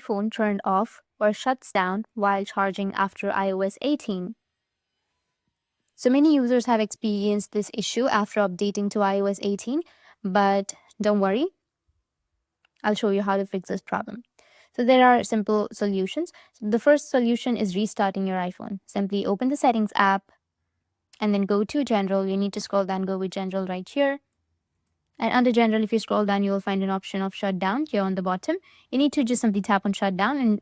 iPhone turned off or shuts down while charging after iOS 18. So many users have experienced this issue after updating to iOS 18, but don't worry, I'll show you how to fix this problem. So there are simple solutions. The first solution is restarting your iPhone. Simply open the settings app and then go to general. You need to scroll down, go with general right here. And under general, if you scroll down, you will find an option of shutdown here on the bottom. You need to just simply tap on shutdown and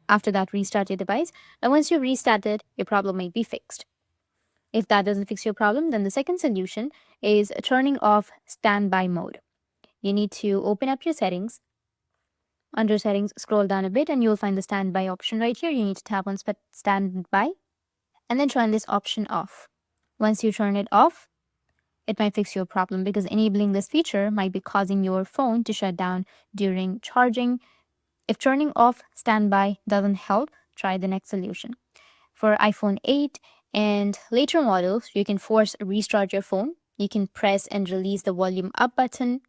after that restart your device. Now once you restart it, your problem may be fixed. If that doesn't fix your problem, then the second solution is turning off standby mode. You need to open up your settings. Under settings, scroll down a bit and you'll find the standby option right here. You need to tap on standby and then turn this option off. Once you turn it off, it might fix your problem because enabling this feature might be causing your phone to shut down during charging. If turning off standby doesn't help, try the next solution. For iPhone 8 and later models, you can force restart your phone. You can press and release the volume up button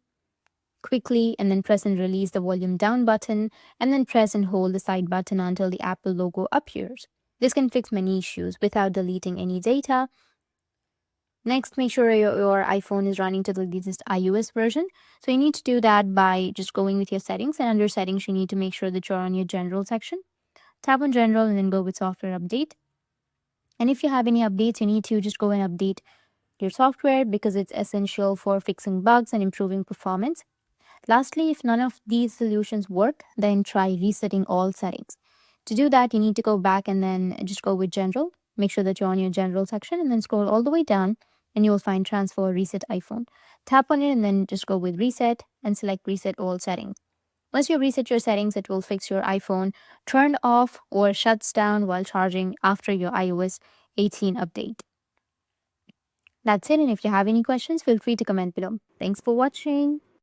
quickly and then press and release the volume down button and then press and hold the side button until the Apple logo appears. This can fix many issues without deleting any data. Next, make sure your iPhone is running to the latest iOS version. So you need to do that by just going with your settings, and under settings, you need to make sure that you're on your general section. Tap on general and then go with software update. And if you have any updates, you need to just go and update your software because it's essential for fixing bugs and improving performance. Lastly, if none of these solutions work, then try resetting all settings. To do that, you need to go back and then just go with general. Make sure that you're on your general section and then scroll all the way down and you will find transfer or reset iPhone. Tap on it and then just go with reset and select reset all settings. Once you reset your settings, it will fix your iPhone turned off or shuts down while charging after your iOS 18 update. That's it, and if you have any questions, feel free to comment below. Thanks for watching.